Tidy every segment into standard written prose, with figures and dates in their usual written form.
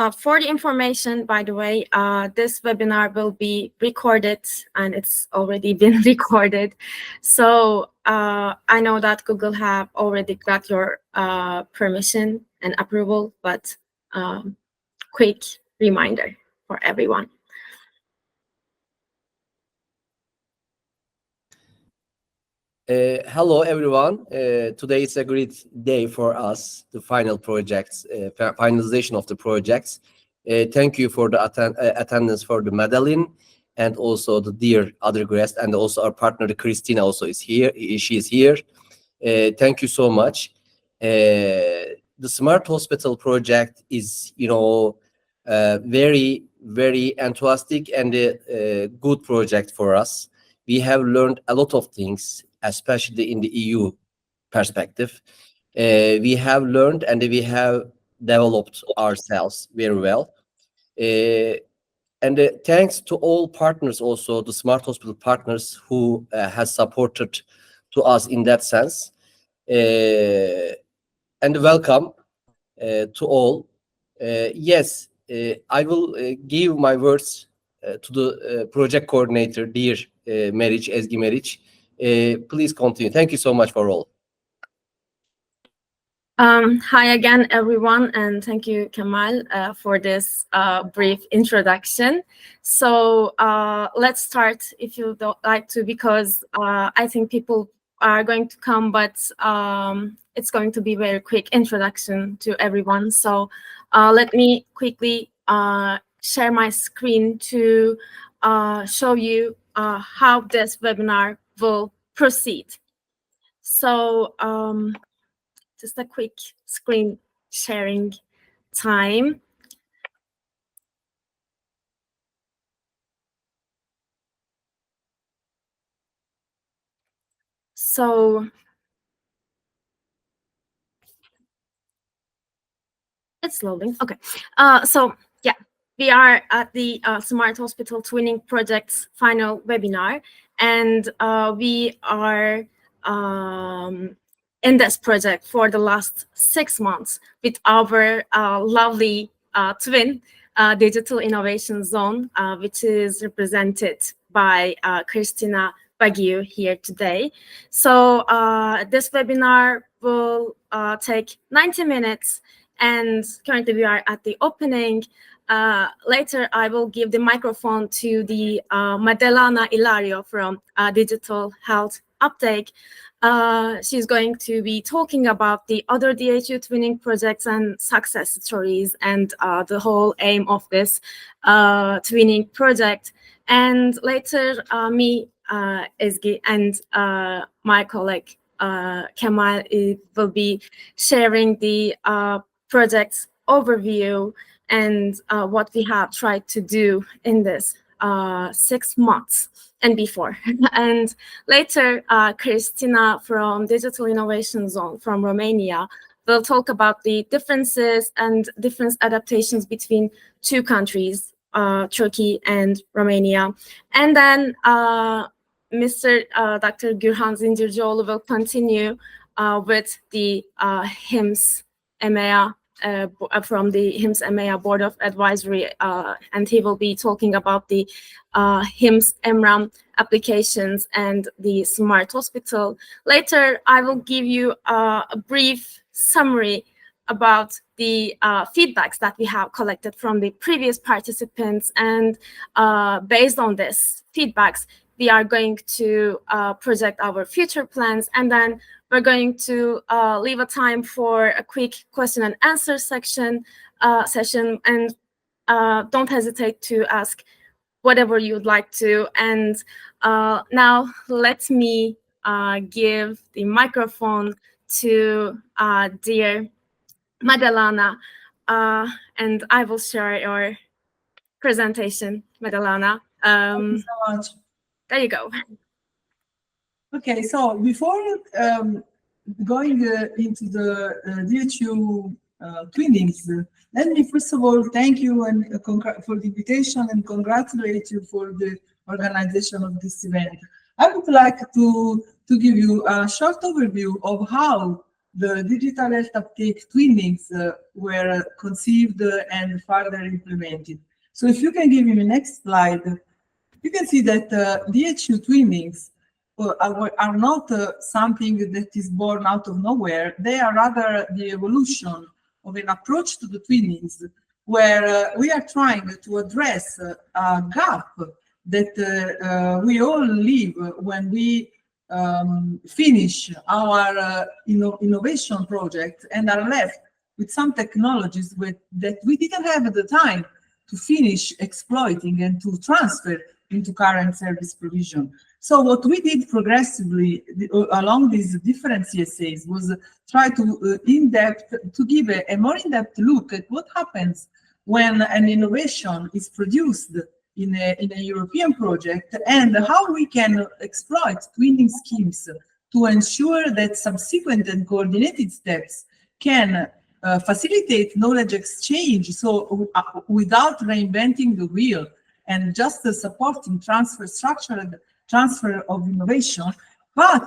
For the information, by the way, this webinar will be recorded, and it's already been recorded. So I know that Google have already got your permission and approval, but quick reminder for everyone. Hello, everyone. Today is a great day for us, the final projects, finalization of the projects. Thank you for the attendance for the Maddelana, and also the dear other guests, and also our partner, Cristina, also is here. She is here. Thank you so much. The Smart Hospital project is, very, very enthusiastic and a good project for us. We have learned a lot of things, especially in the EU perspective. We have learned and we have developed ourselves very well. And thanks to all partners, also the Smart Hospital partners who has supported to us in that sense. And welcome to all. Yes, I will give my words to the project coordinator, dear Meriç, Ezgi Meriç. Please continue. Thank you so much for all. Hi again, everyone, and thank you, Kemal, for this brief introduction. So let's start, if you don't like to, because I think people are going to come, but it's going to be a very quick introduction to everyone. So let me quickly share my screen to show you how this webinar will proceed. So just a quick screen sharing time. So it's loading. Okay. So yeah, we are at the Smart Hospital Twinning Projects final webinar, and we are in this project for the last 6 months with our lovely twin digital innovation zone, which is represented by Cristina Baghiu here today. So this webinar will take 90 minutes, and currently we are at the opening. Later, I will give the microphone to the Maddelana Illario from Digital Health Uptake. She's going to be talking about the other DHU twinning projects and success stories, and the whole aim of this twinning project. And later, me, Ezgi, and my colleague Kemal will be sharing the project's overview and what we have tried to do in this 6 months and before. And later, Cristina from Digital Innovation Zone from Romania will talk about the differences and different adaptations between two countries, Turkey and Romania. And then Mr. Dr. Gürhan Zincircioğlu will continue with the HIMSS EMEA from the HIMSS EMEA Board of Advisory, and he will be talking about the HIMSS EMRAM applications and the Smart Hospital. Later, I will give you a brief summary about the feedbacks that we have collected from the previous participants, and based on this feedbacks, we are going to project our future plans, and then we're going to leave a time for a quick question and answer session, and don't hesitate to ask whatever you'd like to. And now let me give the microphone to dear Maddelana, and I will share your presentation, Maddelana. Thank you so much. There you go. Okay, so before going into the DHU twinnings, let me first of all thank you and for the invitation and congratulate you for the organization of this event. I would like to give you a short overview of how the digital health uptake twinnings were conceived and further implemented. So if you can give me the next slide, you can see that DHU twinnings are not something that is born out of nowhere. They are rather the evolution of an approach to the twinnings, where we are trying to address a gap that we all live when we finish our innovation project and are left with some technologies that we didn't have at the time to finish exploiting and to transfer into current service provision. So what we did progressively along these different CSAs was try to give a more in-depth look at what happens when an innovation is produced in a European project, and how we can exploit twinning schemes to ensure that subsequent and coordinated steps can facilitate knowledge exchange, so without reinventing the wheel and just supporting structured transfer of innovation, but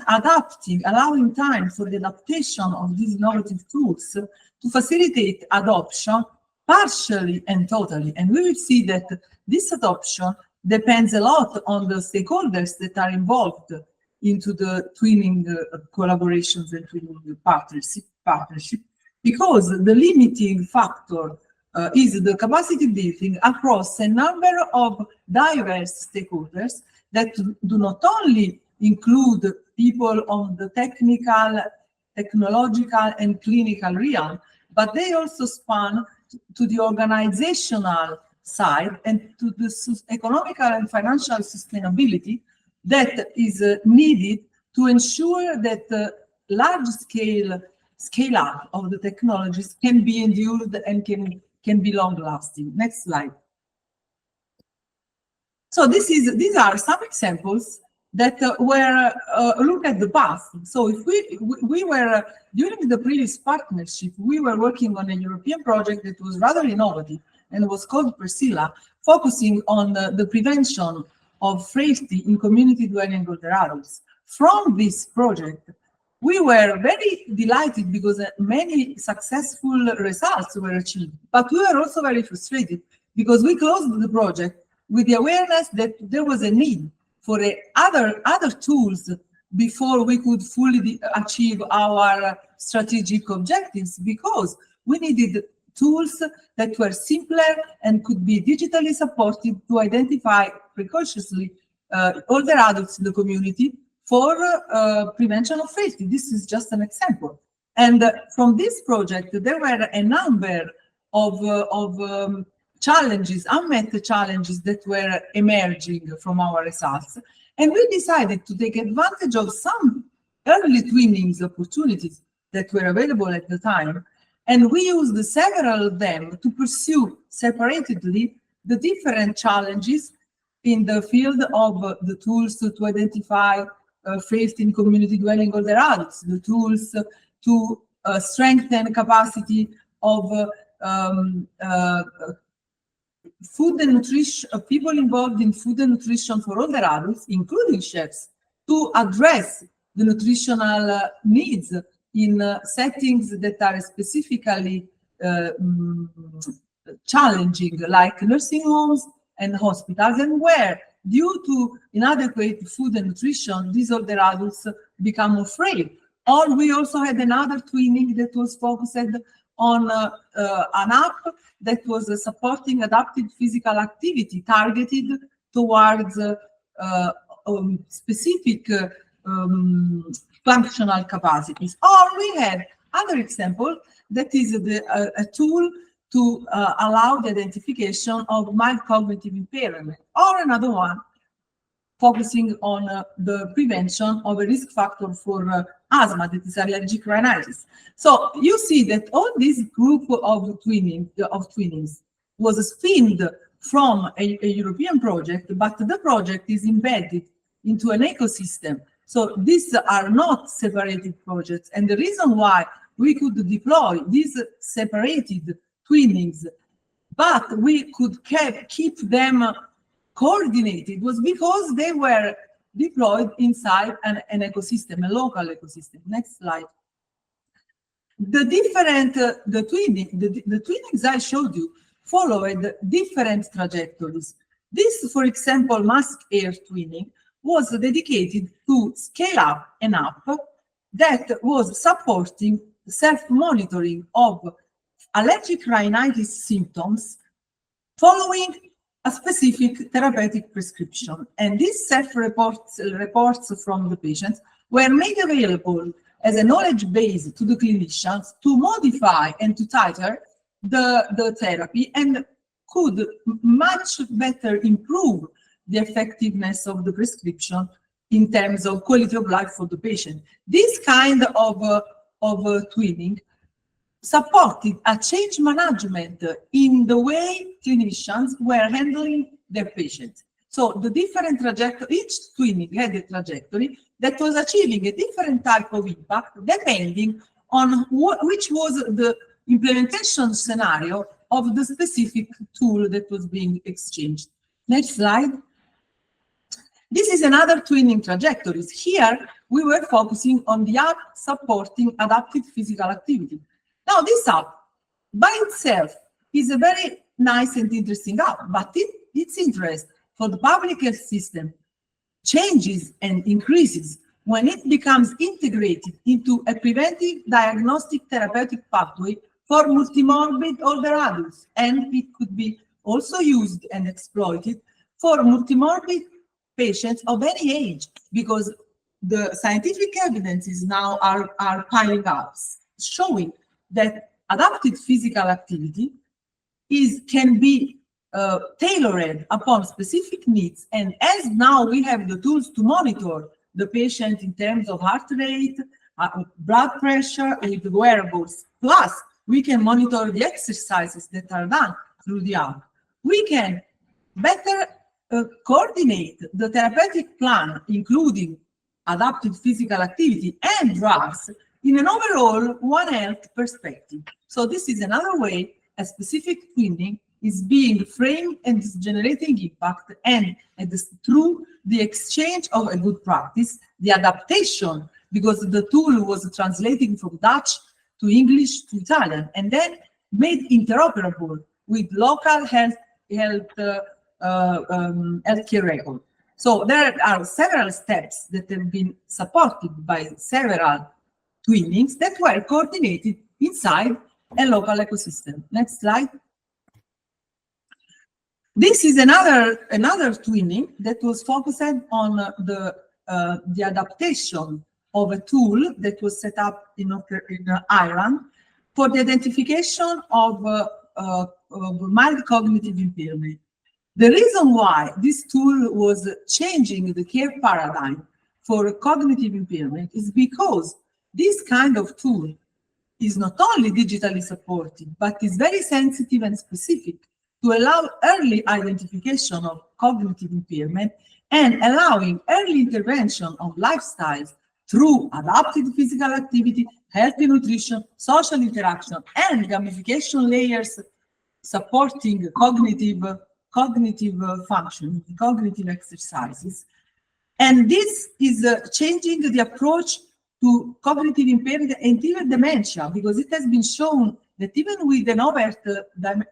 allowing time for the adaptation of these innovative tools to facilitate adoption partially and totally. And we will see that this adoption depends a lot on the stakeholders that are involved into the twinning collaborations and twinning partnership, because the limiting factor is the capacity building across a number of diverse stakeholders that do not only include people on the technical, technological, and clinical realm, but they also span to the organizational side and to the economical and financial sustainability that is needed to ensure that large scale up of the technologies can be endured and can be long lasting. Next slide. So these are some examples that were look at the past. So if we were during the previous partnership, we were working on a European project that was rather innovative and was called Persila, focusing on the prevention of frailty in community dwelling older adults. From this project, we were very delighted because many successful results were achieved, but we were also very frustrated because we closed the project with the awareness that there was a need for other tools before we could fully achieve our strategic objectives, because we needed tools that were simpler and could be digitally supported to identify precautiously older adults in the community for prevention of frailty. This is just an example. And from this project, there were a number of challenges, unmet challenges that were emerging from our results. And we decided to take advantage of some early twinnings opportunities that were available at the time. And we used several of them to pursue separately the different challenges in the field of the tools to identify frailty in community dwelling older adults, the tools to strengthen capacity of food and nutrition, people involved in food and nutrition for older adults, including chefs, to address the nutritional needs in settings that are specifically challenging, like nursing homes and hospitals, and where, due to inadequate food and nutrition, these older adults become more frail. Or we also had another twinning that was focused on an app that was supporting adaptive physical activity targeted towards specific functional capacities. Or we had other example that is a tool to allow the identification of mild cognitive impairment, or another one focusing on the prevention of a risk factor for asthma, that is allergic rhinitis. So you see that all this group of twinnings was spinned from a European project, but the project is embedded into an ecosystem. So these are not separated projects. And the reason why we could deploy these separated twinnings, but we could keep them coordinated, was because they were deployed inside an ecosystem, a local ecosystem. Next slide. the different, the twinnings I showed you followed different trajectories. This, for example, mask air twinning was dedicated to scale up and up that was supporting self-monitoring of allergic rhinitis symptoms following a specific therapeutic prescription. And these self-reports from the patients were made available as a knowledge base to the clinicians to modify and to titrate the therapy, and could much better improve the effectiveness of the prescription in terms of quality of life for the patient. This kind of twinning supported a change management in the way clinicians were handling their patients. So the different trajectory, each twinning had a trajectory that was achieving a different type of impact depending on which was the implementation scenario of the specific tool that was being exchanged. Next slide. This is another twinning trajectories. Here, we were focusing on the app supporting adaptive physical activity. Now, this app by itself is a very nice and interesting app, but its interest for the public health system changes and increases when it becomes integrated into a preventive diagnostic therapeutic pathway for multimorbid older adults, and it could be also used and exploited for multimorbid patients of any age, because the scientific evidences now are piling up, showing that adapted physical activity can be tailored upon specific needs. And as now we have the tools to monitor the patient in terms of heart rate, blood pressure with wearables, plus we can monitor the exercises that are done through the app. We can better coordinate the therapeutic plan, including adapted physical activity and drugs, in an overall One Health perspective. So this is another way a specific twinning is being framed and is generating impact, and through the exchange of a good practice, the adaptation, because the tool was translating from Dutch to English to Italian, and then made interoperable with local healthcare record. So there are several steps that have been supported by several twinnings that were coordinated inside a local ecosystem. Next slide. This is another twinning that was focused on the adaptation of a tool that was set up in Ireland for the identification of mild cognitive impairment. The reason why this tool was changing the care paradigm for cognitive impairment is because this kind of tool is not only digitally supported, but is very sensitive and specific to allow early identification of cognitive impairment and allowing early intervention of lifestyles through adapted physical activity, healthy nutrition, social interaction, and gamification layers supporting cognitive function, cognitive exercises. And this is changing the approach to cognitive impairment and even dementia, because it has been shown that even with an overt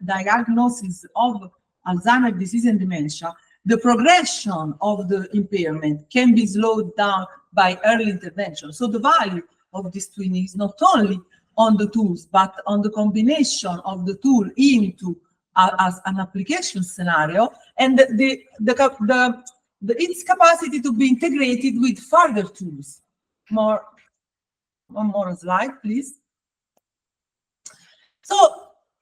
diagnosis of Alzheimer's disease and dementia, the progression of the impairment can be slowed down by early intervention. So the value of this twinning is not only on the tools, but on the combination of the tool into as an application scenario, and its capacity to be integrated with further tools. One more slide, please. So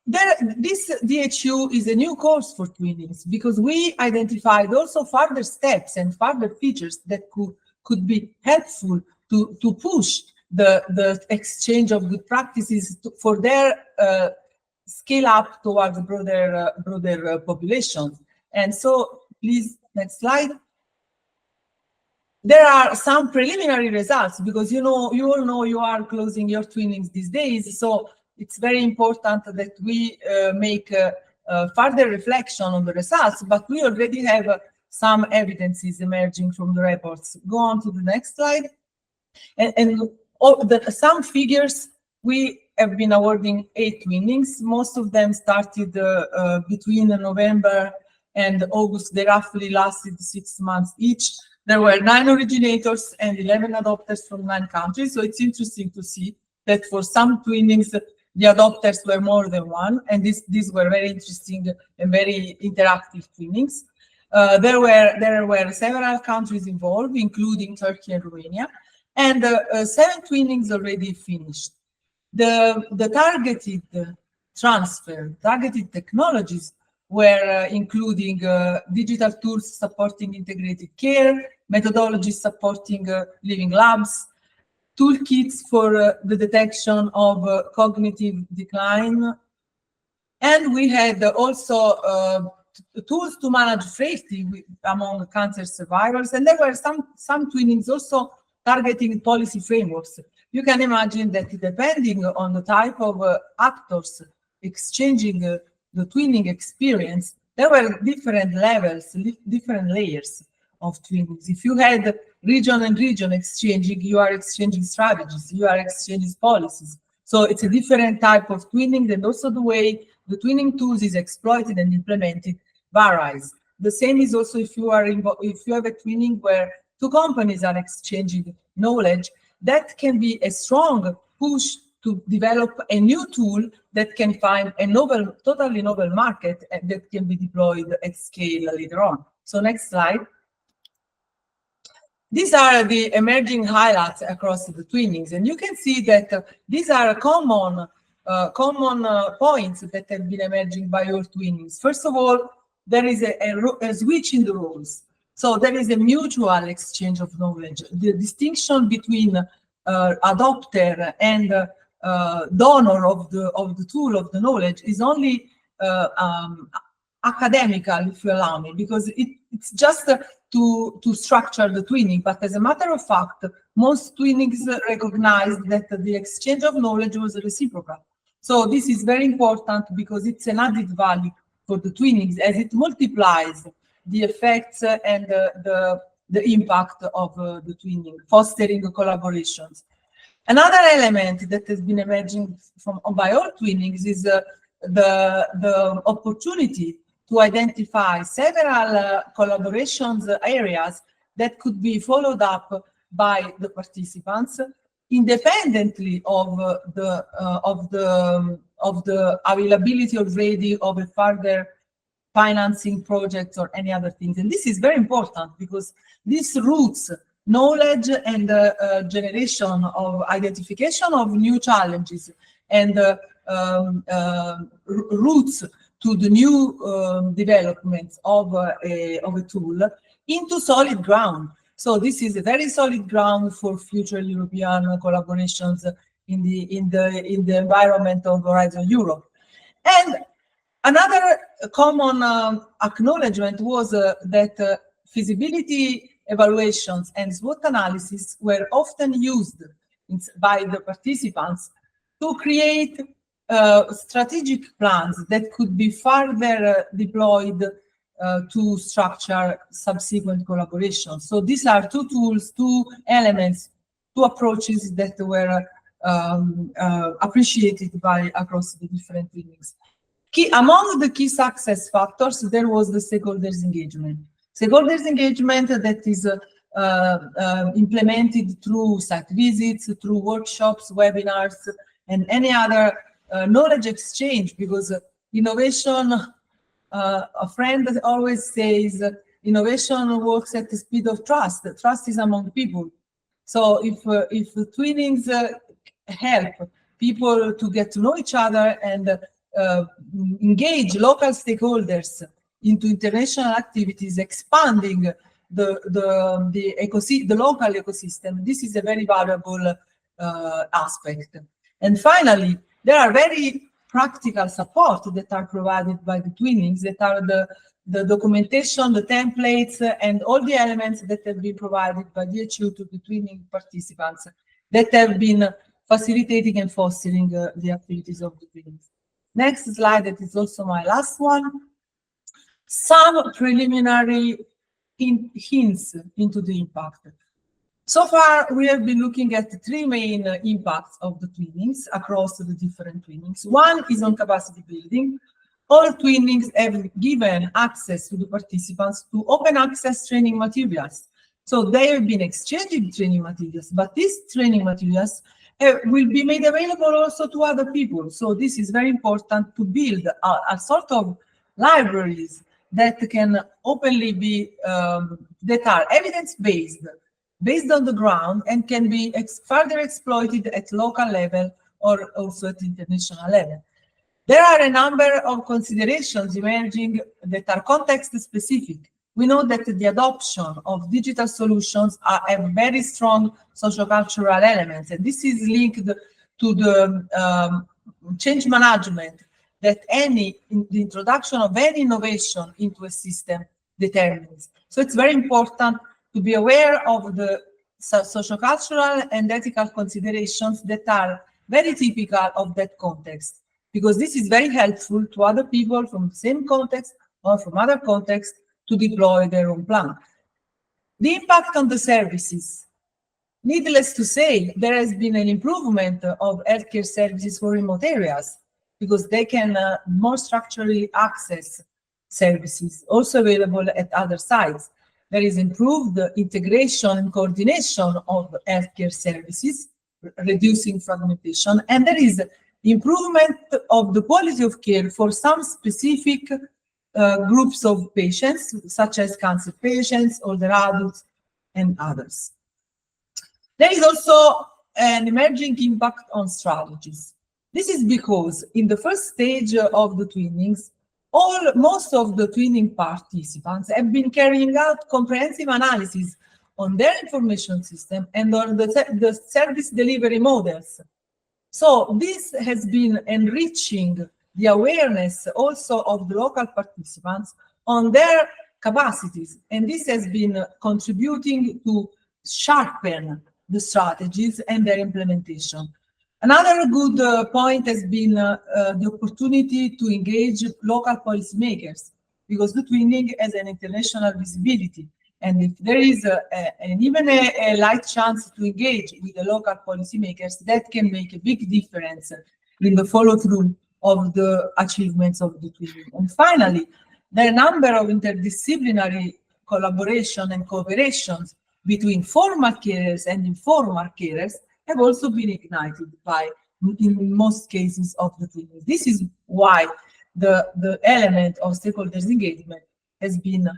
this DHU is a new course for twinnings, because we identified also further steps and further features that could be helpful to push the exchange of good practices for their scale up towards broader populations. And so, please, next slide. There are some preliminary results, because you all know you are closing your twinnings these days. So it's very important that we make further reflection on the results, but we already have some evidences emerging from the reports. Go on to the next slide. And some figures we have been awarding 8 twinnings. Most of them started between November and August. They roughly lasted 6 months each. There were 9 originators and 11 adopters from 9 countries. So it's interesting to see that for some twinnings, the adopters were more than 1, and these were very interesting and very interactive twinnings. There were several countries involved, including Turkey and Romania, and 7 twinnings already finished. The targeted targeted technologies were including digital tools supporting integrated care, methodologies supporting living labs, toolkits for the detection of cognitive decline, and we had also tools to manage safety among cancer survivors. And there were some twinnings also targeting policy frameworks. You can imagine that depending on the type of actors exchanging the twinning experience, there were different levels, different layers of twinnings. If you had region and region exchanging, you are exchanging strategies, you are exchanging policies. So it's a different type of twinning, and also the way the twinning tools is exploited and implemented varies. The same is also if you have a twinning where 2 companies are exchanging knowledge, that can be a strong push to develop a new tool that can find a totally novel market that can be deployed at scale later on. So next slide. These are the emerging highlights across the twinnings, and you can see that these are common points that have been emerging by your twinnings. First of all, there is a switch in the roles. So there is a mutual exchange of knowledge. The distinction between adopter and donor of the tool, of the knowledge, is only academical, if you allow me, because it's just to structure the twinning. But as a matter of fact, most twinnings recognized that the exchange of knowledge was reciprocal. So this is very important because it's an added value for the twinnings, as it multiplies the effects and the impact of the twinning, fostering collaborations. Another element that has been emerging by all twinnings is the opportunity to identify several collaborations areas that could be followed up by the participants independently of the availability already of a further financing projects or any other things. And this is very important because this roots knowledge and generation of identification of new challenges and roots to the new developments of a tool into solid ground. So this is a very solid ground for future European collaborations in the environment of Horizon Europe. And another common acknowledgement was that feasibility evaluations and SWOT analysis were often used by the participants to create strategic plans that could be further deployed to structure subsequent collaborations. So these are 2 tools, 2 elements, 2 approaches that were appreciated across the different twinnings. Among the key success factors, there was the stakeholders engagement. Stakeholders engagement that is implemented through site visits, through workshops, webinars, and any other knowledge exchange, because innovation, a friend always says, innovation works at the speed of trust. Trust is among people. So if twinnings help people to get to know each other and engage local stakeholders into international activities, expanding the local ecosystem, this is a very valuable aspect. And finally, there are very practical support that are provided by the twinnings, that are the documentation, the templates, and all the elements that have been provided by DHU to the twinning participants that have been facilitating and fostering the activities of the twinnings. Next slide, that is also my last one. Some preliminary hints into the impact. So far, we have been looking at the three main impacts of the twinnings across the different twinnings. One is on capacity building. All twinnings have given access to the participants to open access training materials. So they have been exchanging training materials, but these training materials will be made available also to other people. So this is very important to build a sort of libraries that can openly be, that are evidence-based, based on the ground, and can be further exploited at local level or also at international level. There are a number of considerations emerging that are context-specific. We know that the adoption of digital solutions have very strong sociocultural elements, and this is linked to the change management that the introduction of any innovation into a system determines. So it's very important to be aware of the sociocultural and ethical considerations that are very typical of that context, because this is very helpful to other people from the same context or from other contexts to deploy their own plan. The impact on the services. Needless to say, there has been an improvement of healthcare services for remote areas because they can more structurally access services also available at other sites. There is improved integration and coordination of healthcare services, reducing fragmentation, and there is improvement of the quality of care for some specific groups of patients, such as cancer patients, older adults, and others. There is also an emerging impact on strategies. This is because in the first stage of the twinnings, most of the twinning participants have been carrying out comprehensive analysis on their information system and on the service delivery models. So this has been enriching the awareness also of the local participants on their capacities, and this has been contributing to sharpen the strategies and their implementation. Another good point has been the opportunity to engage local policymakers, because the twinning has an international visibility. And if there is even a light chance to engage with the local policymakers, that can make a big difference in the follow-through of the achievements of the twinning. And finally, there are a number of interdisciplinary collaboration and cooperations between formal carers and informal carers have also been ignited by, in most cases, of the twinning. This is why the element of stakeholders engagement has been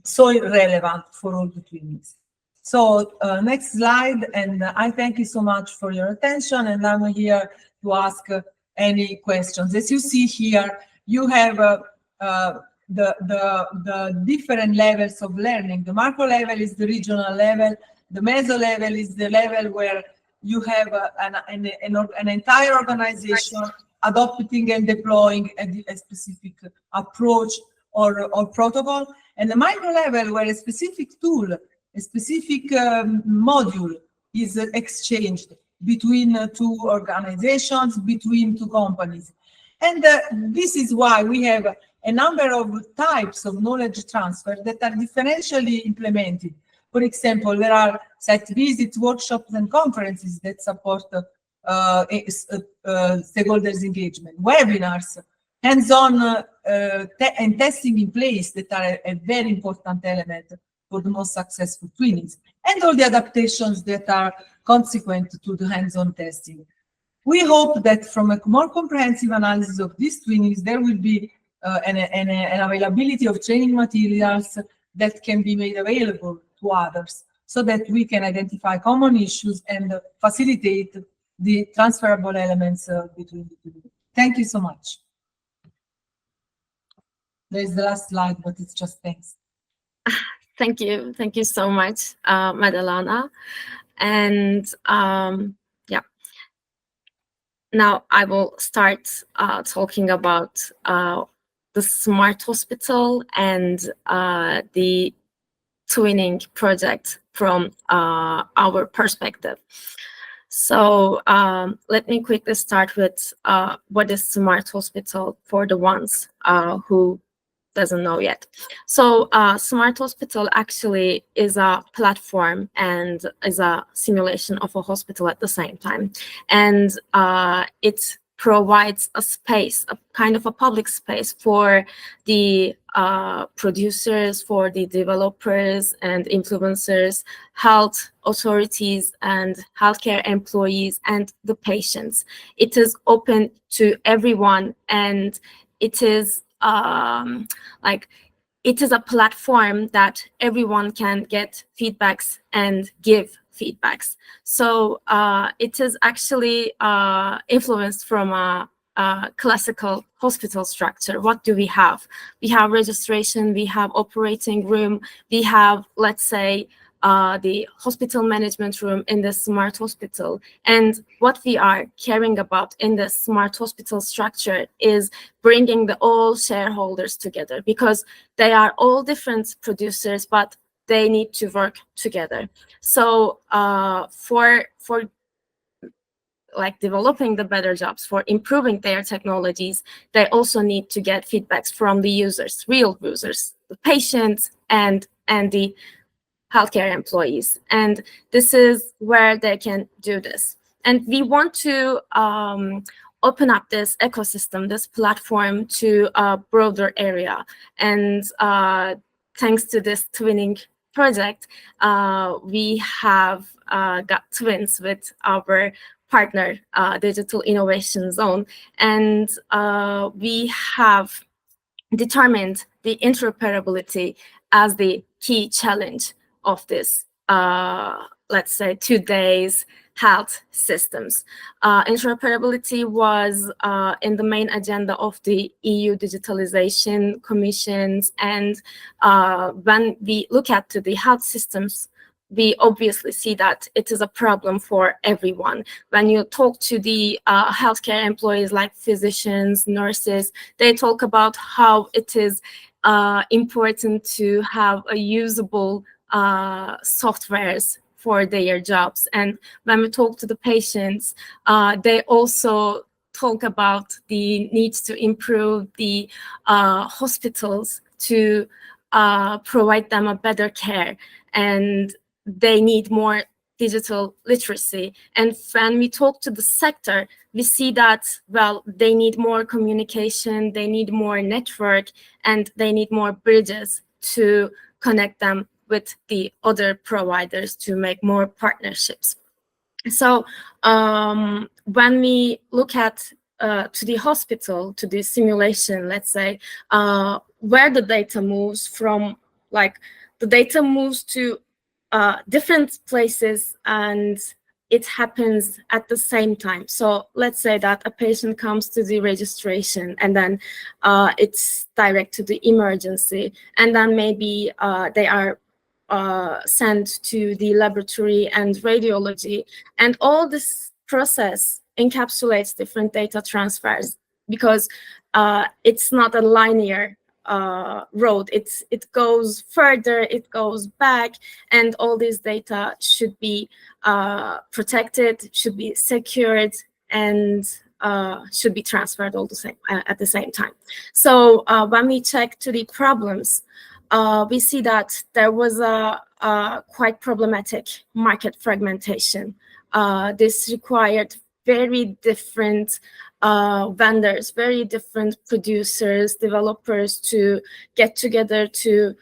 so relevant for all the twinnings. So next slide, and I thank you so much for your attention, and I'm here to ask any questions. As you see here, you have the different levels of learning. The macro level is the regional level. The meso level is the level where you have an entire organization adopting and deploying a specific approach or protocol. And the micro level where a specific tool, a specific module is exchanged between two organizations, between two companies. And this is why we have a number of types of knowledge transfer that are differentially implemented. For example, there are site visits, workshops, and conferences that support stakeholders engagement, webinars, hands-on and testing in place that are a very important element for the most successful twinnings, and all the adaptations that are consequent to the hands-on testing. We hope that from a more comprehensive analysis of these twinnings, there will be an availability of training materials that can be made available to others, so that we can identify common issues and facilitate the transferable elements between the two. Thank you so much. There's the last slide, but it's just thanks. Thank you so much, Maddelana. And yeah, now I will start talking about the smart hospital and the twinning project from our perspective. So let me quickly start with what is smart hospital for the ones who doesn't know yet. So Smart Hospital actually is a platform and is a simulation of a hospital at the same time. And it provides a space, a kind of a public space for the producers, for the developers and influencers, health authorities and healthcare employees and the patients. It is open to everyone, and it is it is a platform that everyone can get feedbacks and give feedbacks. So it is actually influenced from a classical hospital structure. What do we have? We have registration, we have operating room, we have, let's say, the hospital management room in the smart hospital. And what we are caring about in the smart hospital structure is bringing the all shareholders together, because they are all different producers, but they need to work together. So for like developing the better jobs, for improving their technologies, they also need to get feedbacks from the users, real users, the patients and the healthcare employees. And this is where they can do this. And we want to open up this ecosystem, this platform, to a broader area. And thanks to this twinning project, we have got twins with our partner, Digital Innovation Zone. And we have determined the interoperability as the key challenge of this, let's say, today's health systems. Interoperability was in the main agenda of the EU Digitalization Commissions, and when we look at the health systems, we obviously see that it is a problem for everyone. When you talk to the healthcare employees like physicians, nurses, they talk about how it is important to have a usable softwares for their jobs. And when we talk to the patients, they also talk about the needs to improve the hospitals to provide them a better care, and they need more digital literacy. And when we talk to the sector, we see that, well, they need more communication, they need more network, and they need more bridges to connect them with the other providers to make more partnerships. So when we look at to the hospital, to the simulation, let's say, where the data moves from, like the data moves to different places and it happens at the same time. So let's say that a patient comes to the registration and then it's direct to the emergency, and then maybe they are sent to the laboratory and radiology, and all this process encapsulates different data transfers, because it's not a linear road. It goes further, it goes back, and all this data should be protected, should be secured, and should be transferred all the same at the same time. So when we check to the problems, we see that there was a quite problematic market fragmentation. This required very different vendors, very different producers, developers to get together to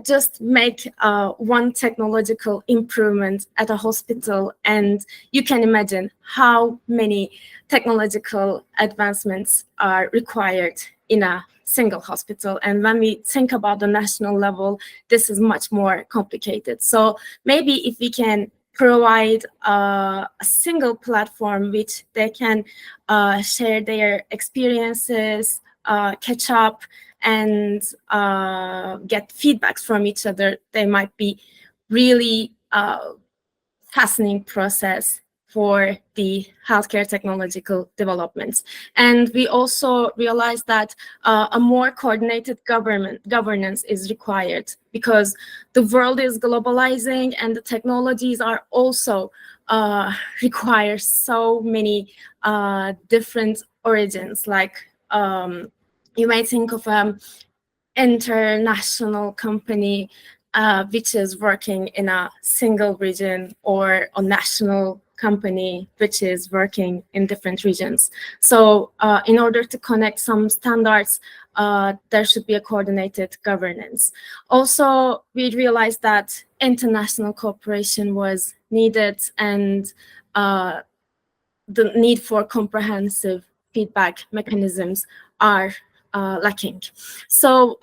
just make one technological improvement at a hospital. And you can imagine how many technological advancements are required in a single hospital. And when we think about the national level, this is much more complicated. So maybe if we can provide a single platform which they can share their experiences, catch up, and get feedbacks from each other, they might be really fascinating process for the healthcare technological developments. And we also realized that a more coordinated governance is required, because the world is globalizing and the technologies are also require so many different origins. Like you might think of international company which is working in a single region, or a national company which is working in different regions. So in order to connect some standards, there should be a coordinated governance. Also, we realized that international cooperation was needed, and the need for comprehensive feedback mechanisms are lacking. So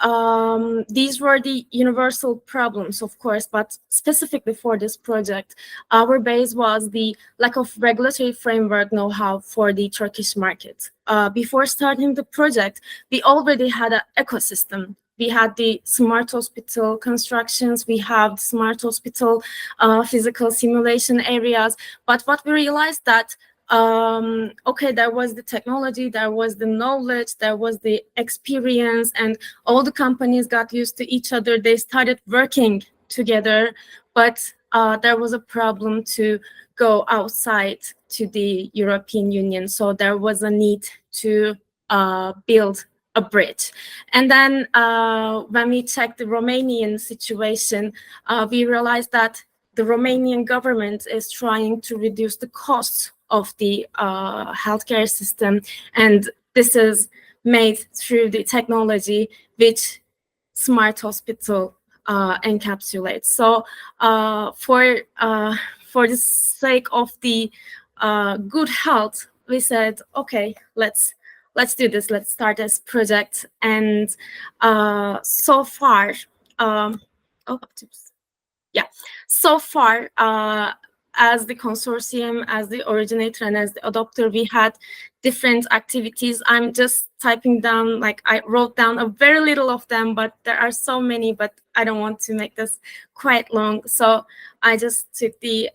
these were the universal problems, of course, but specifically for this project, our base was the lack of regulatory framework know-how for the Turkish market. Before starting the project, we already had an ecosystem. We had the smart hospital constructions, we have smart hospital physical simulation areas, but what we realized that okay, there was the technology, there was the knowledge, there was the experience, and all the companies got used to each other. They started working together, but there was a problem to go outside to the European Union. So there was a need to build a bridge. And then when we checked the Romanian situation, we realized that the Romanian government is trying to reduce the costs of the healthcare system, and this is made through the technology which smart hospital encapsulates. So for the sake of the good health, we said, okay, let's do this. Let's start this project. And so far, so far, as the consortium, as the originator, and as the adopter, we had different activities. I'm just typing down, like I wrote down a very little of them, but there are so many, but I don't want to make this quite long. So I just took the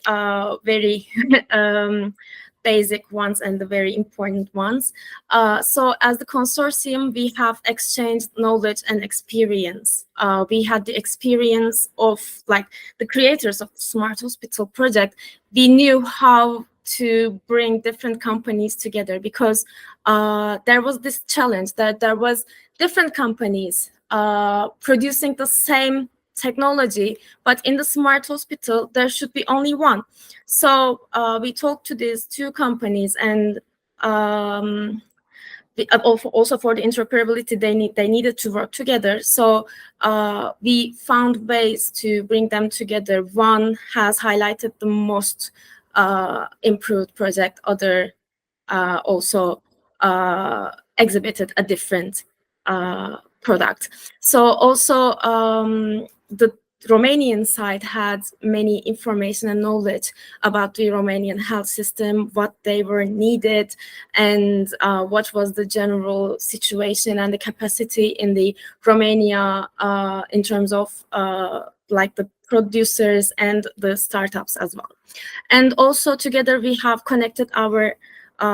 very basic ones and the very important ones. So as the consortium, we have exchanged knowledge and experience. We had the experience of like the creators of the Smart Hospital project. We knew how to bring different companies together, because there was this challenge that there was different companies producing the same technology, but in the smart hospital there should be only one. So we talked to these two companies, and also for the interoperability, they needed to work together. So we found ways to bring them together. One has highlighted the most improved project, other also exhibited a different product. So also the Romanian side had many information and knowledge about the Romanian health system, what they were needed, and what was the general situation and the capacity in the Romania in terms of like the producers and the startups as well. And also together we have connected our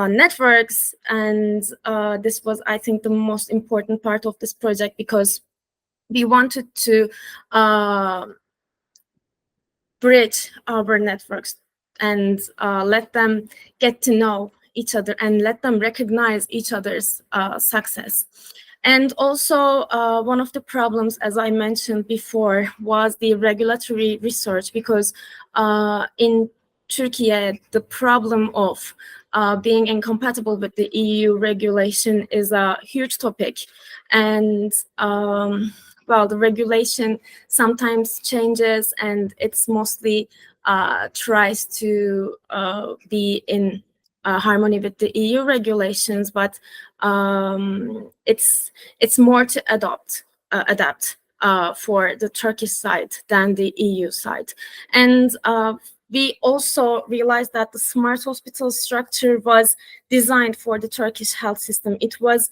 networks, and this was, I think, the most important part of this project, because we wanted to bridge our networks and let them get to know each other and let them recognize each other's success. And also one of the problems, as I mentioned before, was the regulatory research, because in Turkey, the problem of being incompatible with the EU regulation is a huge topic. And well, the regulation sometimes changes, and it's mostly tries to be in harmony with the EU regulations, but it's more to adapt for the Turkish side than the EU side. And we also realized that the smart hospital structure was designed for the Turkish health system. It was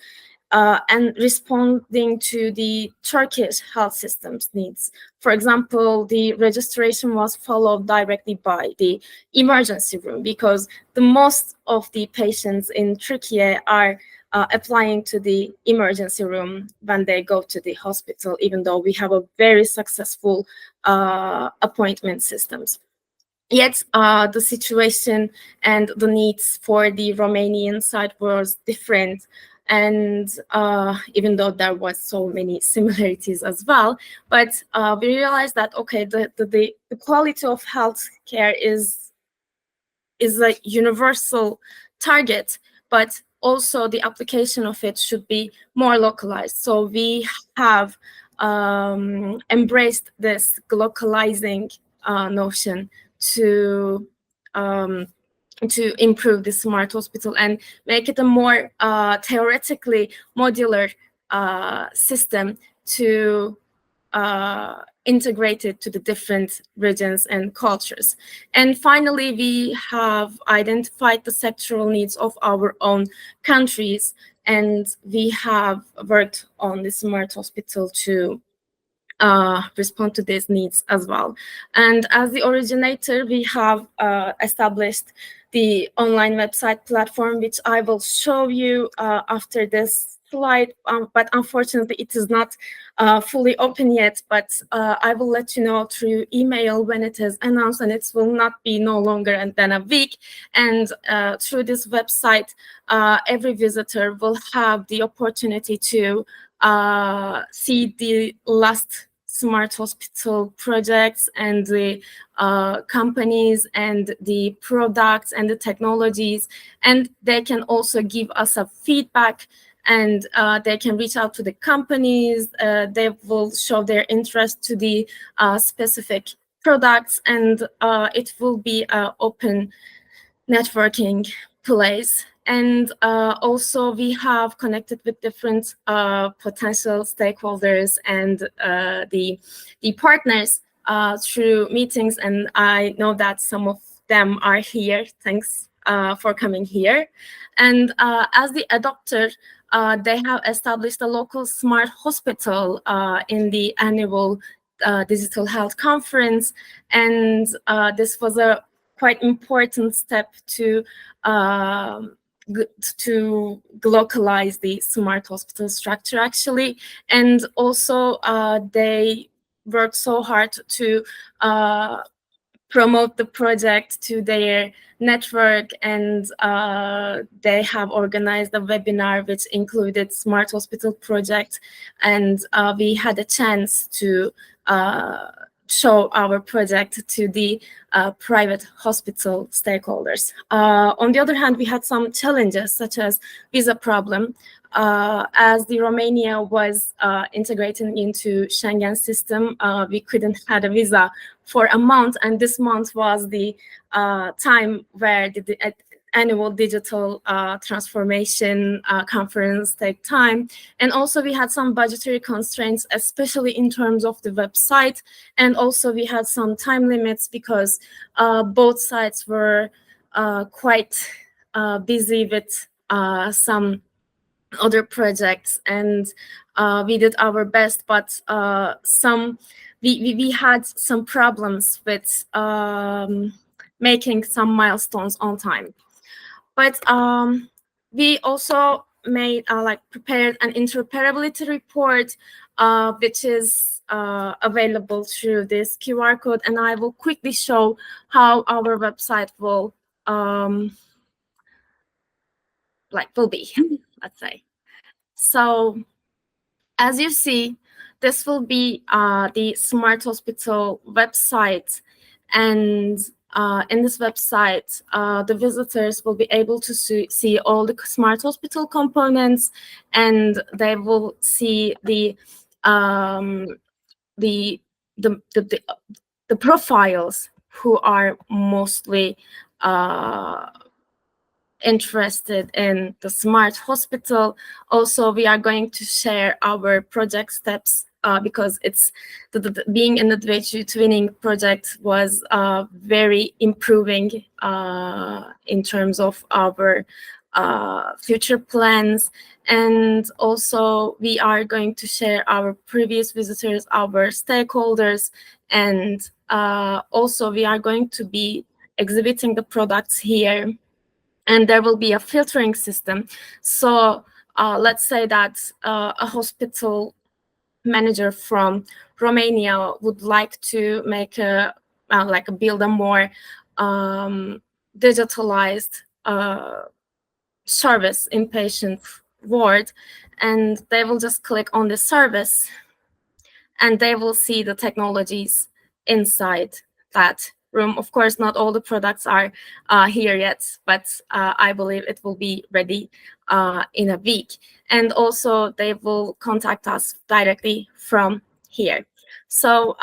and responding to the Turkish health system's needs. For example, the registration was followed directly by the emergency room, because the most of the patients in Turkey are applying to the emergency room when they go to the hospital, even though we have a very successful appointment systems. Yet the situation and the needs for the Romanian side was different. And even though there was so many similarities as well, but we realized that, okay, the quality of healthcare is a universal target, but also the application of it should be more localized. So we have embraced this localizing notion to improve the smart hospital and make it a more theoretically modular system to integrate it to the different regions and cultures. And finally, we have identified the sectoral needs of our own countries, and we have worked on the smart hospital to respond to these needs as well. And as the originator, we have established the online website platform, which I will show you after this slide, but unfortunately it is not fully open yet, but I will let you know through email when it is announced, and it will not be no longer than a week. And through this website, every visitor will have the opportunity to see the last smart hospital projects and the companies and the products and the technologies, and they can also give us a feedback, and they can reach out to the companies. They will show their interest to the specific products, and it will be an open networking place. And also we have connected with different potential stakeholders and the partners through meetings, and I know that some of them are here. Thanks for coming here. And as the adopter, they have established a local smart hospital in the annual digital health conference, and this was a quite important step to localize the smart hospital structure, actually. And also they worked so hard to promote the project to their network, and they have organized a webinar which included smart hospital project, and we had a chance to show our project to the private hospital stakeholders. On the other hand, we had some challenges, such as visa problem. As the Romania was integrating into Schengen system, we couldn't have a visa for a month, and this month was the time where the annual digital transformation conference take time. And also we had some budgetary constraints, especially in terms of the website, and also we had some time limits because both sites were quite busy with some other projects, and we did our best, but we had some problems with making some milestones on time. But we also made prepared an interoperability report, which is available through this QR code, and I will quickly show how our website will be, let's say. So as you see, this will be the smart hospital website, and in this website, the visitors will be able to see all the smart hospital components, and they will see the profiles who are mostly interested in the smart hospital. Also, we are going to share our project steps because it's being in the DHU Twinning project was very improving in terms of our future plans. And also we are going to share our previous visitors, our stakeholders, and also we are going to be exhibiting the products here, and there will be a filtering system. So let's say that a hospital manager from Romania would like to make build a more digitalized service, inpatient word, and they will just click on the service, and they will see the technologies inside that room. Of course, not all the products are here yet, but I believe it will be ready in a week. And also, they will contact us directly from here. So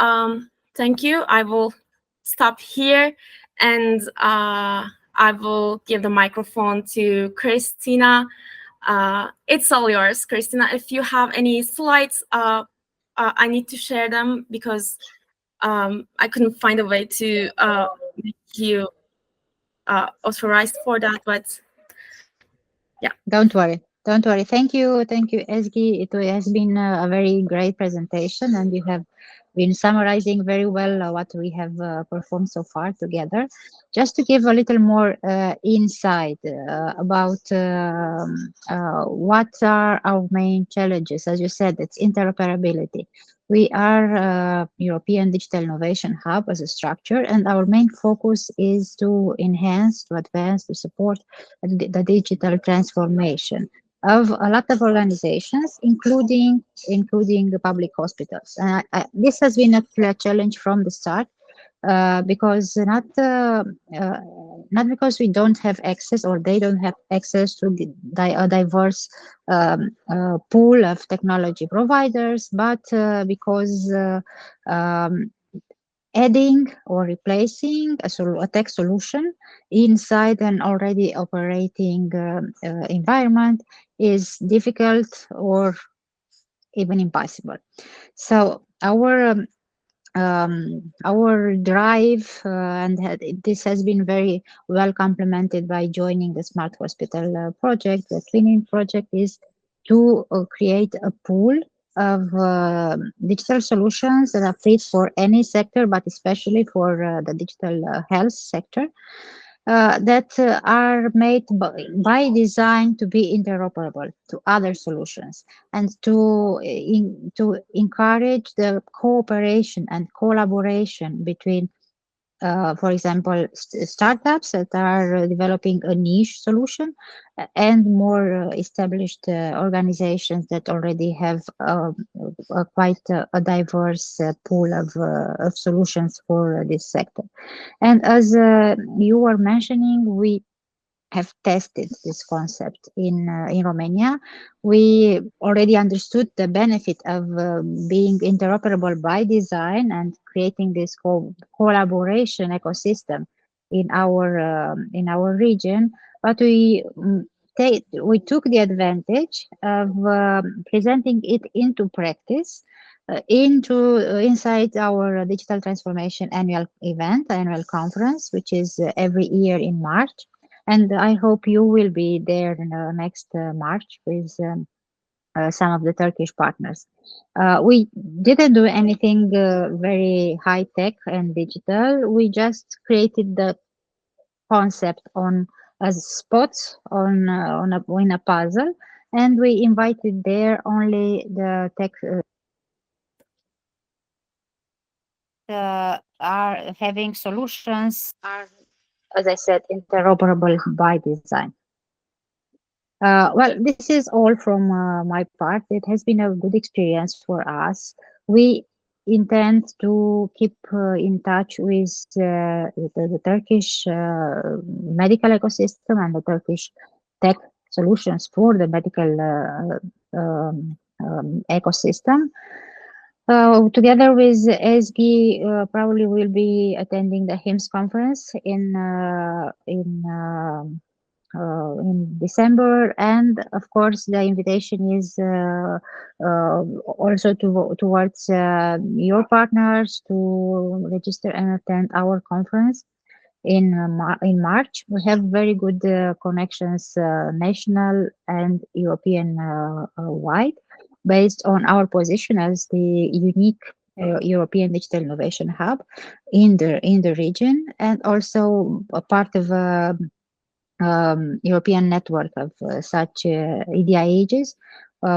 thank you. I will stop here, and I will give the microphone to Cristina. It's all yours, Cristina. If you have any slides, I need to share them because I couldn't find a way to make you authorized for that, but yeah. Don't worry. Don't worry. Thank you, Ezgi. It has been a very great presentation, and you have been summarizing very well what we have performed so far together. Just to give a little more insight about what are our main challenges. As you said, it's interoperability. We are European Digital Innovation Hub as a structure, and our main focus is to enhance, to advance, to support the digital transformation of a lot of organizations, including the public hospitals. This has been a challenge from the start, because not because we don't have access or they don't have access to a diverse pool of technology providers, but because adding or replacing a tech solution inside an already operating environment is difficult or even impossible. So our drive, and this has been very well complemented by joining the Smart Hospital project, the Twinning project, is to create a pool of digital solutions that are fit for any sector, but especially for the digital health sector, that are made by design to be interoperable to other solutions, and to encourage the cooperation and collaboration between for example, startups that are developing a niche solution and more established organizations that already have quite a diverse pool of solutions for this sector. And as you were mentioning, we have tested this concept in Romania. We already understood the benefit of being interoperable by design and creating this collaboration ecosystem in our region. But we took the advantage of presenting it into practice inside our digital transformation annual conference, which is every year in March. And I hope you will be there next March with some of the Turkish partners. We didn't do anything very high tech and digital. We just created the concept as spots in a puzzle, and we invited there only the tech are having solutions are, as I said, interoperable by design. Well, this is all from my part. It has been a good experience for us. We intend to keep in touch with the Turkish medical ecosystem and the Turkish tech solutions for the medical ecosystem. Together with Ezgi, probably we'll be attending the HIMSS conference in December, and of course the invitation is also towards your partners to register and attend our conference in March. We have very good connections, national and European wide, based on our position as the unique European Digital Innovation Hub in the region, and also a part of European network of such EDIHs,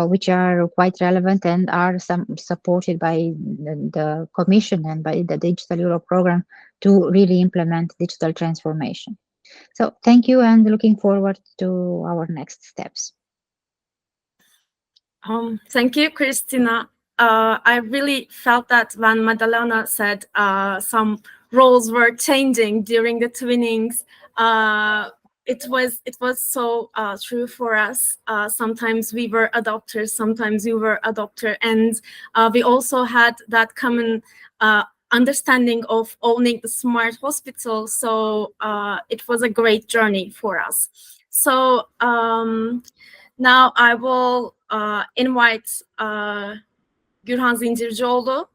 which are quite relevant and are supported by the Commission and by the Digital Europe program to really implement digital transformation. So thank you, and looking forward to our next steps. Thank you, Cristina. I really felt that when Maddelana said some roles were changing during the twinnings, it was so true for us. Sometimes we were adopters, sometimes you were adopter, and we also had that common understanding of owning the smart hospital. So it was a great journey for us. So now I will invite Gürhan Zincircioğlu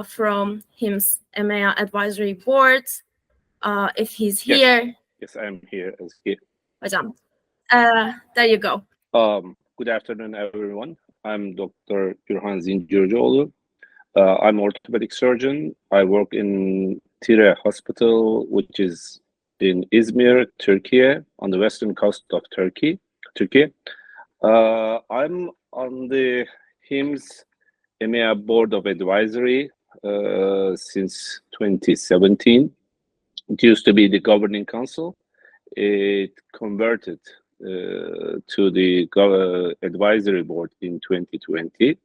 from HIMSS EMEA Advisory Board, if he's here. Yes, I am here. Ezgi. Hocam, there you go. Good afternoon, everyone. I'm Dr. Gürhan Zincircioğlu. I'm orthopedic surgeon. I work in Tire Hospital, which is in Izmir, Turkey, on the western coast of Turkey. I'm on the HIMSS EMEA Board of Advisory since 2017. It used to be the governing council. It converted to the advisory board in 2020.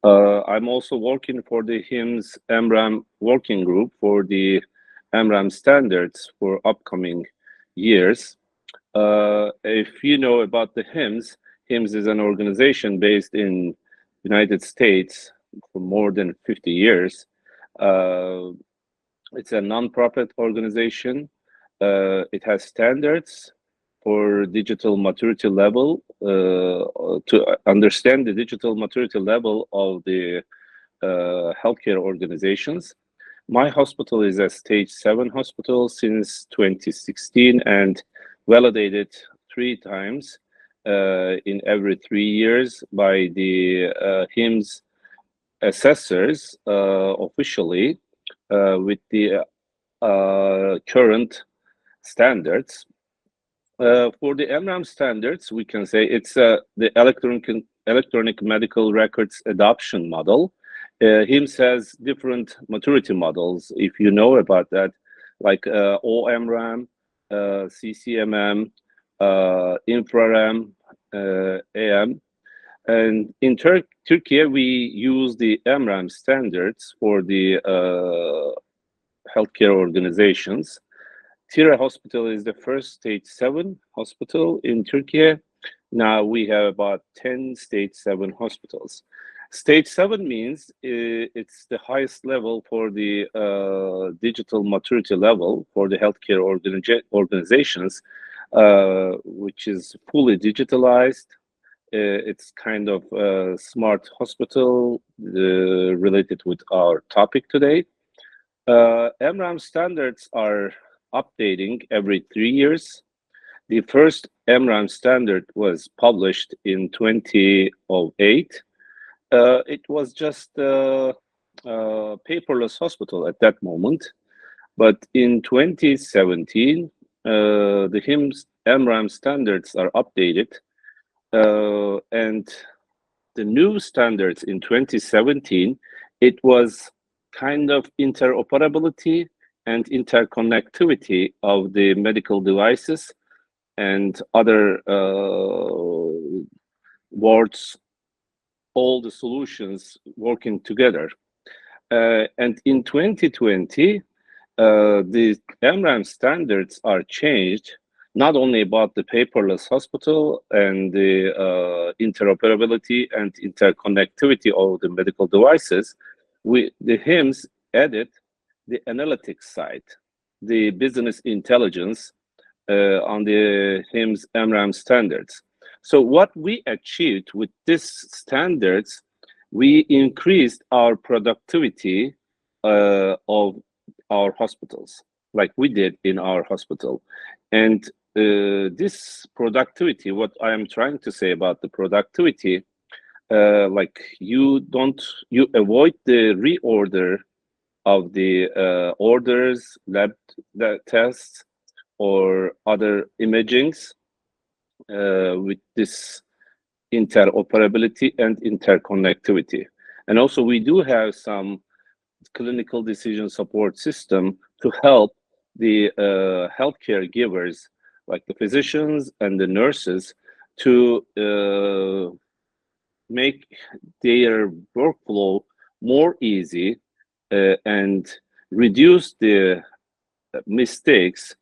I'm also working for the HIMSS EMRAM working group for the EMRAM standards for upcoming years. If you know about the HIMSS, HIMSS is an organization based in United States for more than 50 years. It's a non-profit organization. It has standards for digital maturity level, to understand the digital maturity level of the healthcare organizations. My hospital is a stage 7 hospital since 2016 and validated 3 times in every 3 years by the HIMSS assessors officially with the current standards. For the EMRAM standards, we can say it's the electronic medical records adoption model. HIMSS has different maturity models, if you know about that, like OMRAM, CCMM, InfraRAM, AM. And in Turkey, we use the EMRAM standards for the healthcare organizations. Tire Hospital is the first stage 7 hospital in Turkey. Now we have about 10 stage 7 hospitals. Stage 7 means it's the highest level for the digital maturity level for the healthcare organizations, which is fully digitalized. It's kind of a smart hospital related with our topic today. EMRAM standards are updating every 3 years. The first EMRAM standard was published in 2008. It was just a paperless hospital at that moment. But in 2017, the HIMSS EMRAM standards are updated. And the new standards in 2017, it was kind of interoperability and interconnectivity of the medical devices and other wards, all the solutions working together. And in 2020, the EMRAM standards are changed, not only about the paperless hospital and the interoperability and interconnectivity of the medical devices. The HIMSS added the analytics side, the business intelligence on the HIMSS EMRAM standards. So what we achieved with these standards, we increased our productivity of our hospitals, like we did in our hospital. And this productivity, what I am trying to say about the productivity, like you avoid the reorder of the orders, lab tests, or other imagings with this interoperability and interconnectivity. And also we do have some clinical decision support system to help the healthcare givers, like the physicians and the nurses, to make their workflow more easy and reduce the mistakes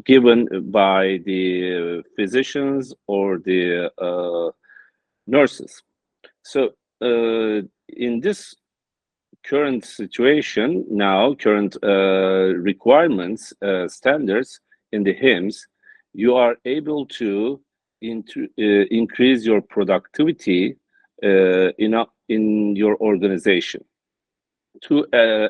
given by the physicians or the nurses. So in this current situation now, current requirements, standards in the HIMSS, you are able to increase your productivity in your organization. To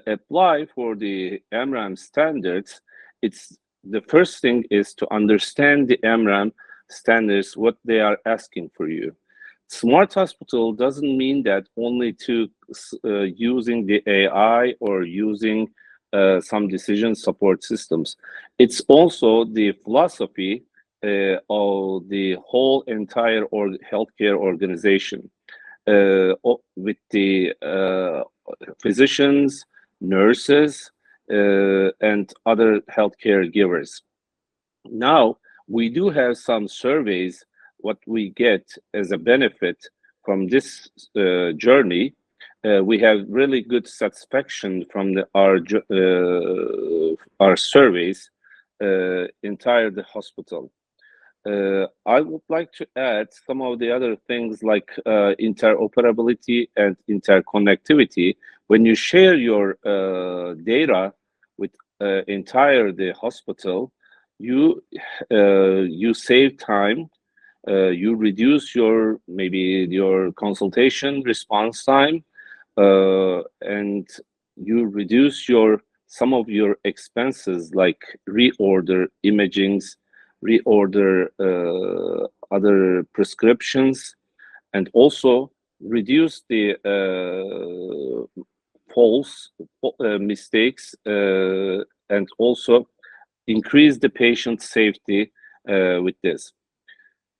apply for the EMRAM standards, the first thing is to understand the EMRAM standards, what they are asking for you. Smart hospital doesn't mean that only to using the AI or using some decision support systems. It's also the philosophy of the whole entire healthcare organization with the physicians, nurses, and other healthcare givers. Now, we do have some surveys, what we get as a benefit from this journey. We have really good satisfaction from our surveys entire the hospital. I would like to add some of the other things like interoperability and interconnectivity. When you share your data with entire the hospital, you save time, you reduce your consultation response time, and you reduce some of your expenses like reorder imagings, reorder other prescriptions, and also reduce the false mistakes, and also increase the patient safety with this.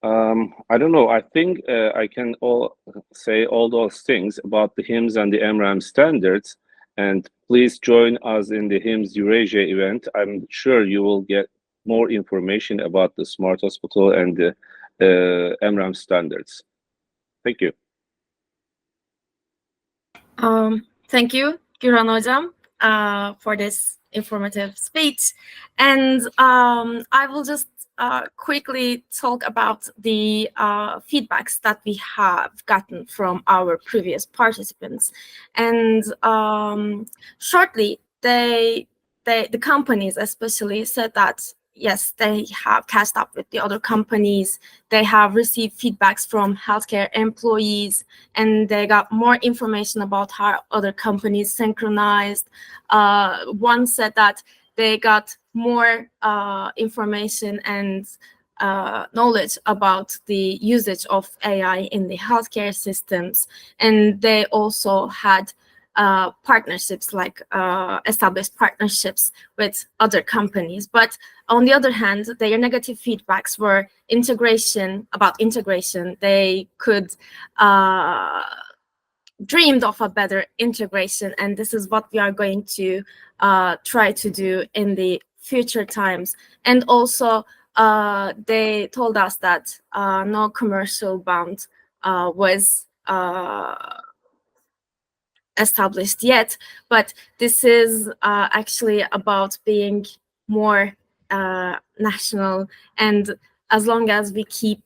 I don't know, I think I can say all those things about the HIMSS and the EMRAM standards, and please join us in the HIMSS Eurasia event. I'm sure you will get more information about the Smart Hospital and the EMRAM standards. Thank you. Thank you, Gürhan Hocam, for this informative speech. And I will just quickly talk about the feedbacks that we have gotten from our previous participants. And shortly, the companies especially said that yes, they have catched up with the other companies. They have received feedbacks from healthcare employees, and they got more information about how other companies synchronized. One said that they got more information and knowledge about the usage of AI in the healthcare systems. And they also had partnerships, like established partnerships with other companies. But on the other hand, their negative feedbacks were about integration. They could dreamed of a better integration, and this is what we are going to try to do in the future times. And also, they told us that no commercial bound was established yet, but this is actually about being more national, and as long as we keep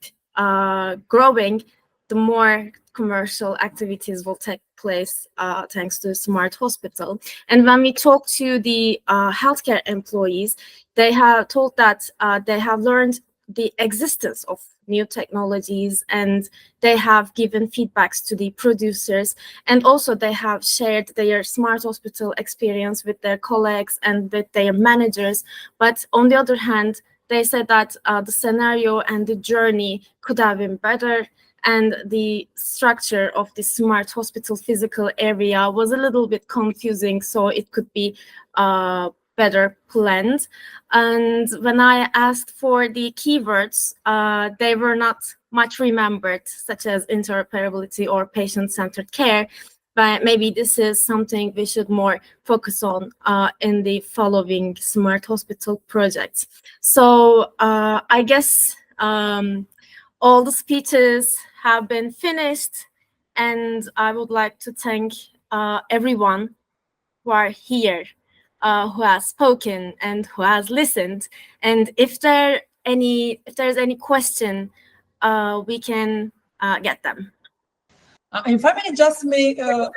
growing, the more commercial activities will take place thanks to Smart Hospital. And when we talk to the healthcare employees, they have told that they have learned the existence of new technologies, and they have given feedbacks to the producers, and also they have shared their Smart Hospital experience with their colleagues and with their managers. But on the other hand, they said that the scenario and the journey could have been better, and the structure of the Smart Hospital physical area was a little bit confusing, so it could be better planned. And when I asked for the keywords, they were not much remembered, such as interoperability or patient-centered care. But maybe this is something we should more focus on in the following Smart Hospital projects. So I guess all the speeches have been finished, and I would like to thank everyone who are here, who has spoken and who has listened. And if there's any question, we can get them. If I may just make a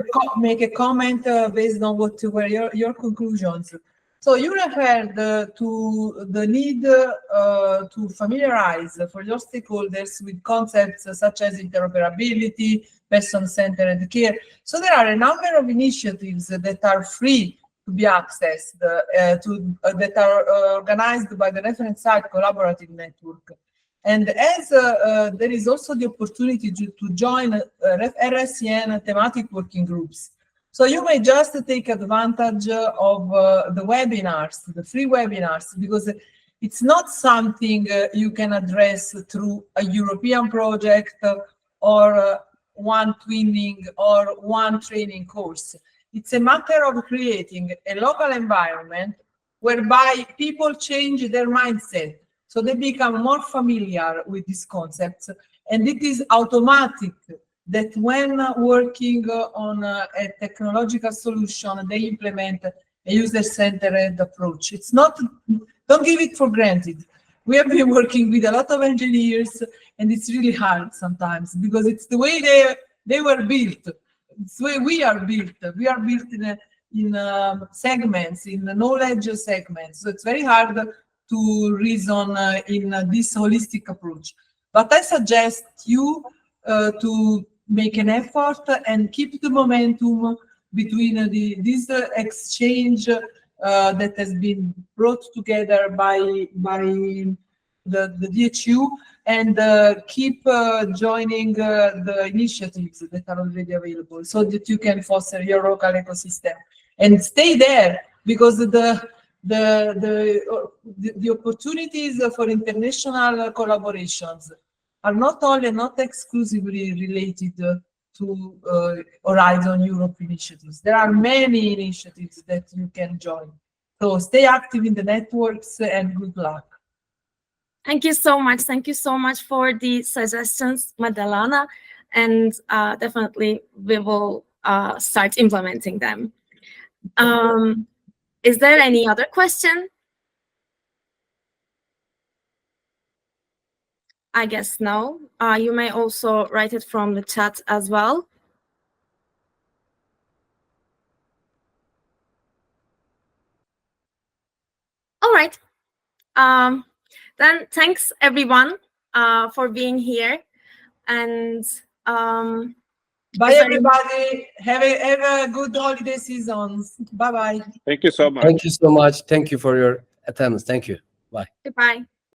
comment based on what were your conclusions. So you referred to the need to familiarize for your stakeholders with concepts such as interoperability, person-centered care. So there are a number of initiatives that are free to be accessed, that are organized by the reference site collaborative network. And as there is also the opportunity to join RSCN thematic working groups. So you may just take advantage of the webinars, the free webinars, because it's not something you can address through a European project or one twinning or one training course. It's a matter of creating a local environment whereby people change their mindset. So they become more familiar with these concepts, and it is automatic that when working on a technological solution, they implement a user-centered approach. It's not, don't give it for granted. We have been working with a lot of engineers, and it's really hard sometimes because it's the way they were built. It's the way we are built. We are built in segments, in knowledge segments. So it's very hard to reason in this holistic approach. But I suggest you to make an effort and keep the momentum between this exchange that has been brought together by the DHU, and keep joining the initiatives that are already available so that you can foster your local ecosystem and stay there, because the opportunities for international collaborations are not exclusively related to Horizon Europe initiatives. There are many initiatives that you can join. So stay active in the networks and good luck. Thank you so much. Thank you so much for the suggestions, Maddelana, and definitely we will start implementing them. Is there any other question? I guess no. You may also write it from the chat as well. All right. Then thanks everyone for being here, and bye everybody. Have a good holiday seasons. Bye bye. Thank you so much. Thank you so much. Thank you for your attendance. Thank you. Bye. goodbye.